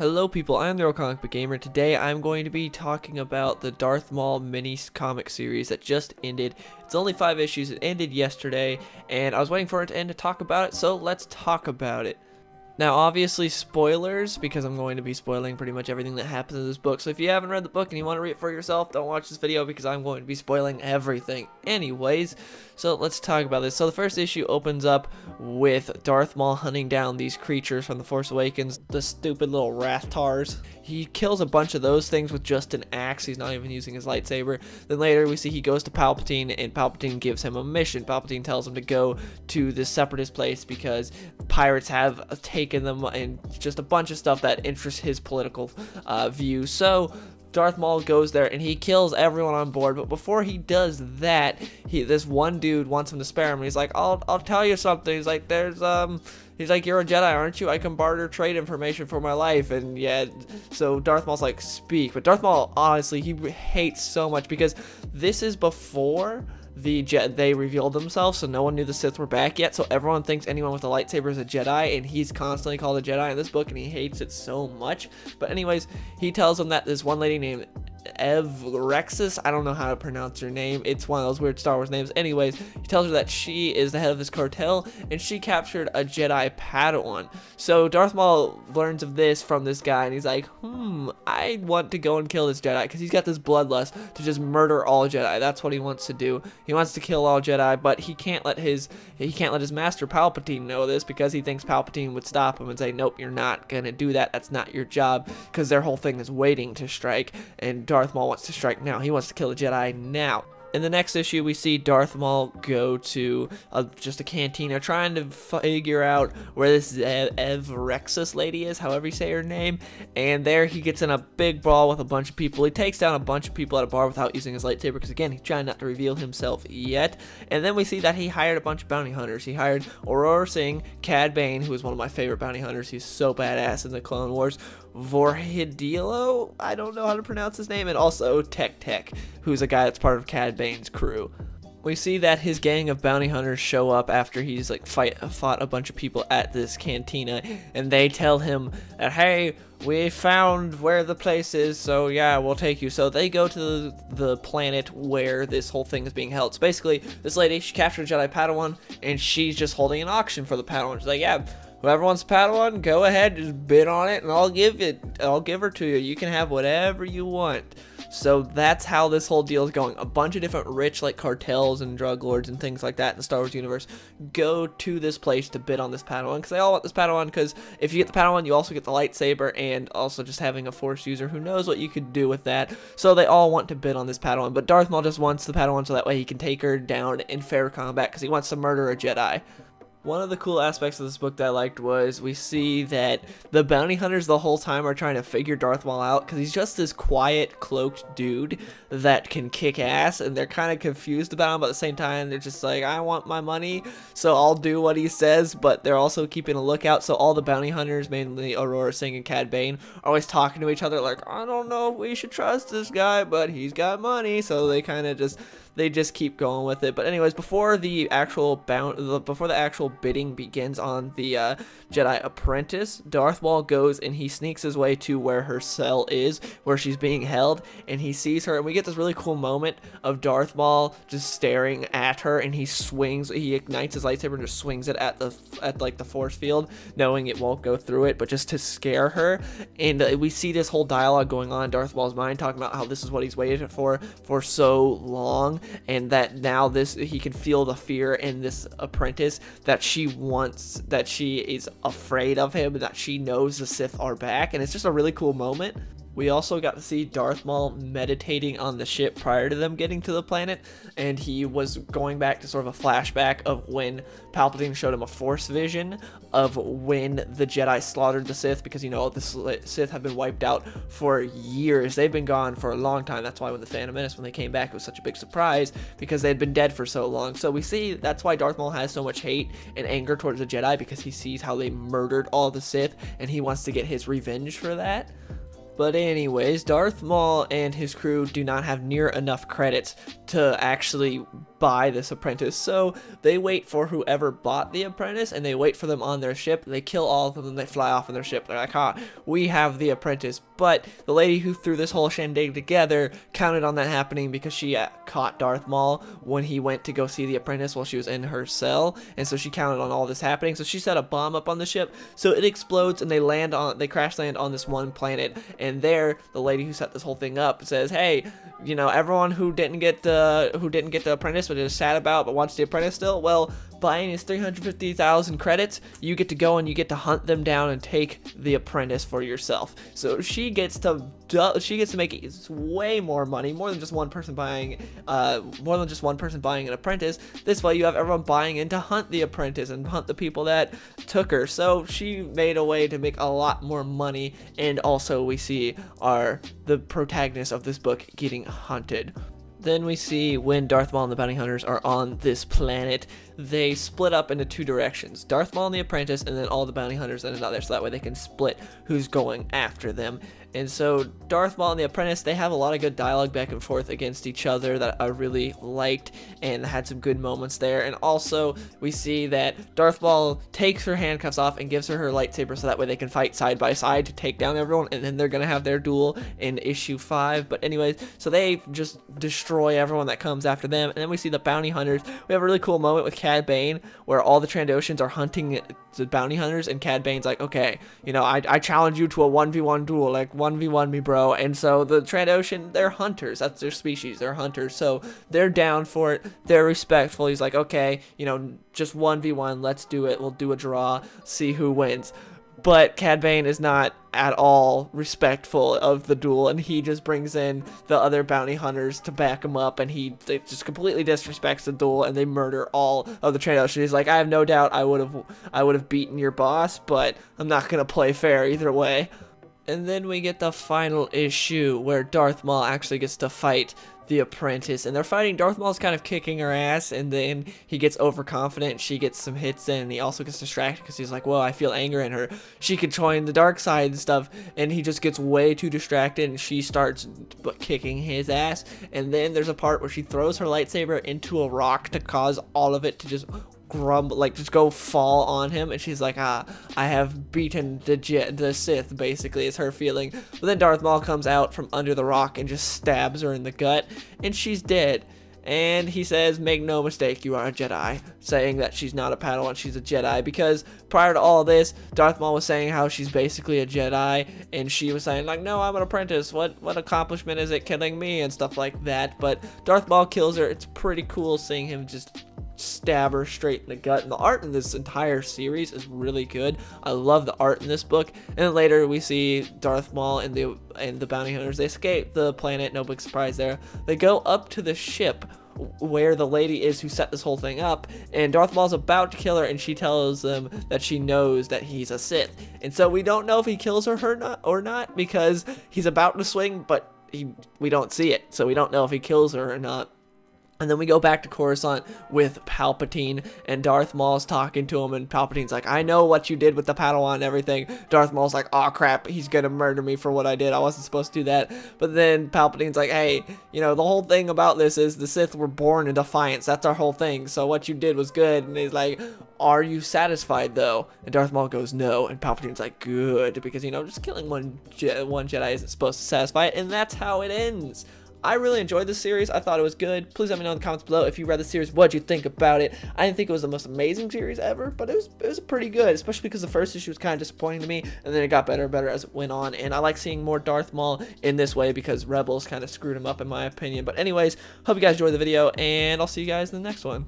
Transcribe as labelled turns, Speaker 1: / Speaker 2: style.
Speaker 1: Hello people, I'm the Real Comic Book Gamer. Today I'm going to be talking about the Darth Maul mini comic series that just ended. It's only 5 issues, it ended yesterday, and I was waiting for it to end to talk about it, so let's talk about it. Now obviously spoilers, because I'm going to be spoiling pretty much everything that happens in this book, so if you haven't read the book and you want to read it for yourself, don't watch this video because I'm going to be spoiling everything. Anyways, so let's talk about this. So the first issue opens up with Darth Maul hunting down these creatures from The Force Awakens, the stupid little Rathtars. He kills a bunch of those things with just an axe. He's not even using his lightsaber. Then later we see he goes to Palpatine, and Palpatine gives him a mission. Palpatine tells him to go to this separatist place because pirates have taken them and just a bunch of stuff that interests his political views. So Darth Maul goes there and he kills everyone on board, but before he does that, this one dude wants him to spare him, and he's like, I'll tell you something. He's like, he's like, you're a Jedi, aren't you? I can barter trade information for my life. And yeah, so Darth Maul's like, speak. But Darth Maul, honestly, he hates so much because this is before they revealed themselves, so no one knew the Sith were back yet, so everyone thinks anyone with a lightsaber is a Jedi, and he's constantly called a Jedi in this book, and he hates it so much. But anyways, he tells them that this one lady named Rexus, I don't know how to pronounce her name, it's one of those weird Star Wars names. Anyways, he tells her that she is the head of this cartel, and she captured a Jedi Padawan. So Darth Maul learns of this from this guy, and he's like, I want to go and kill this Jedi, because he's got this bloodlust to just murder all Jedi. That's what he wants to do. He wants to kill all Jedi, but he can't let his master Palpatine know this, because he thinks Palpatine would stop him and say, nope, you're not gonna do that, that's not your job, because their whole thing is waiting to strike, and Darth Maul wants to strike now. He wants to kill the Jedi now. In the next issue, we see Darth Maul go to just a cantina trying to figure out where this Rexus lady is, however you say her name, and there he gets in a big brawl with a bunch of people. He takes down a bunch of people at a bar without using his lightsaber because, again, he's trying not to reveal himself yet. And then we see that he hired a bunch of bounty hunters. He hired Aurora Singh, Cad Bane, who is one of my favorite bounty hunters. He's so badass in the Clone Wars. Vorhidilo, I don't know how to pronounce his name, and also Tech, who's a guy that's part of Cad Bane's crew. We see that his gang of bounty hunters show up after he's like fought a bunch of people at this cantina, and they tell him that, hey, we found where the place is, so yeah, we'll take you. So they go to the planet where this whole thing is being held. So basically, this lady, she captured a Jedi Padawan, and she's just holding an auction for the Padawan. She's like, yeah, whoever wants a Padawan, go ahead, just bid on it, and I'll give her to you. You can have whatever you want. So that's how this whole deal is going. A bunch of different rich, like, cartels and drug lords and things like that in the Star Wars universe go to this place to bid on this Padawan, because they all want this Padawan, because if you get the Padawan, you also get the lightsaber, and also just having a Force user who knows what you could do with that. So they all want to bid on this Padawan, but Darth Maul just wants the Padawan so that way he can take her down in fair combat, because he wants to murder a Jedi. One of the cool aspects of this book that I liked was we see that the bounty hunters the whole time are trying to figure Darth Maul out, because he's just this quiet, cloaked dude that can kick ass, and they're kind of confused about him, but at the same time, they're just like, I want my money, so I'll do what he says, but they're also keeping a lookout. So all the bounty hunters, mainly Aurora Singh and Cad Bane, are always talking to each other like, I don't know if we should trust this guy, but he's got money, so they kind of just keep going with it. But anyways, before the actual bidding begins on the Jedi Apprentice, Darth Maul goes and he sneaks his way to where her cell is, where she's being held, and he sees her, and we get this really cool moment of Darth Maul just staring at her, and he ignites his lightsaber and just swings it at like the force field, knowing it won't go through it, but just to scare her. And we see this whole dialogue going on in Darth Maul's mind, talking about how this is what he's waited for so long, and that now he can feel the fear in this apprentice, that she is afraid of him, and that she knows the Sith are back. And it's just a really cool moment. We also got to see Darth Maul meditating on the ship prior to them getting to the planet, and he was going back to sort of a flashback of when Palpatine showed him a Force vision of when the Jedi slaughtered the Sith, because, you know, the Sith have been wiped out for years. They've been gone for a long time. That's why when the Phantom Menace, when they came back, it was such a big surprise, because they had been dead for so long. So we see that's why Darth Maul has so much hate and anger towards the Jedi, because he sees how they murdered all the Sith, and he wants to get his revenge for that. But anyways, Darth Maul and his crew do not have near enough credits to actually buy this apprentice. So they wait for whoever bought the apprentice, and they wait for them on their ship. They kill all of them, and they fly off on their ship. They're like, ha, we have the apprentice. But the lady who threw this whole shindig together counted on that happening because she caught Darth Maul when he went to go see the apprentice while she was in her cell, and so she counted on all this happening. So she set a bomb up on the ship, so it explodes, and they crash land on this one planet. And there, the lady who set this whole thing up says, hey, you know, everyone who didn't get the apprentice but is sad about but wants the apprentice still, well, buying is 350,000 credits. You get to go and you get to hunt them down and take the apprentice for yourself. So she gets to make way more money, more than just one person buying an apprentice. This way you have everyone buying in to hunt the apprentice and hunt the people that took her. So she made a way to make a lot more money, and also we see the protagonist of this book getting hunted. Then we see when Darth Maul and the bounty hunters are on this planet, they split up into two directions. Darth Maul and the apprentice, and then all the bounty hunters in another, so that way they can split who's going after them. And so Darth Maul and the apprentice, they have a lot of good dialogue back and forth against each other that I really liked, and had some good moments there. And also we see that Darth Maul takes her handcuffs off and gives her her lightsaber, so that way they can fight side by side to take down everyone, and then they're gonna have their duel in issue 5. But anyways, so they just destroy everyone that comes after them. And then we see the bounty hunters. We have a really cool moment with Cad Bane where all the Trandoshans are hunting the bounty hunters, and Cad Bane's like, okay, you know, I challenge you to a 1v1 duel, like 1v1 me, bro. And so the Trandoshan, they're hunters, that's their species, they're hunters, so they're down for it, they're respectful. He's like, okay, you know, just 1v1, let's do it, we'll do a draw, see who wins. But Cad Bane is not at all respectful of the duel, and he just brings in the other bounty hunters to back him up, and they just completely disrespects the duel, and they murder all of the Trandoshan. He's like, I have no doubt I would have beaten your boss, but I'm not gonna play fair either way. And then we get the final issue where Darth Maul actually gets to fight the apprentice, and they're fighting. Darth Maul's kind of kicking her ass, and then he gets overconfident. She gets some hits in, and he also gets distracted because he's like, well, I feel anger in her, she could join the dark side and stuff, and he just gets way too distracted, and she starts kicking his ass. And then there's a part where she throws her lightsaber into a rock to cause all of it to just grumble, like just go fall on him, and she's like, I have beaten the Sith, basically is her feeling. But then Darth Maul comes out from under the rock and just stabs her in the gut, and she's dead. And he says, make no mistake, you are a Jedi, saying that she's not a Padawan, she's a Jedi, because prior to all this, Darth Maul was saying how she's basically a Jedi, and she was saying like, no, I'm an apprentice, what accomplishment is it killing me, and stuff like that. But Darth Maul kills her. It's pretty cool seeing him just stab her straight in the gut, and the art in this entire series is really good. I love the art in this book. And then later we see Darth Maul and the bounty hunters. They escape the planet, no big surprise there. They go up to the ship where the lady is who set this whole thing up, and Darth Maul's about to kill her, and she tells them that she knows that he's a Sith. And so we don't know if he kills her or not, because he's about to swing, but we don't see it, so we don't know if he kills her or not. And then we go back to Coruscant with Palpatine, and Darth Maul's talking to him, and Palpatine's like, I know what you did with the Padawan and everything. Darth Maul's like, oh crap, he's gonna murder me for what I did. I wasn't supposed to do that. But then Palpatine's like, hey, you know, the whole thing about this is the Sith were born in defiance. That's our whole thing. So what you did was good. And he's like, are you satisfied though? And Darth Maul goes, no. And Palpatine's like, good, because, you know, just killing one Jedi isn't supposed to satisfy it. And that's how it ends. I really enjoyed this series. I thought it was good. Please let me know in the comments below if you read the series, what'd you think about it. I didn't think it was the most amazing series ever, but it was pretty good, especially because the first issue was kind of disappointing to me, and then it got better and better as it went on. And I like seeing more Darth Maul in this way because Rebels kind of screwed him up in my opinion. But anyways, hope you guys enjoyed the video, and I'll see you guys in the next one.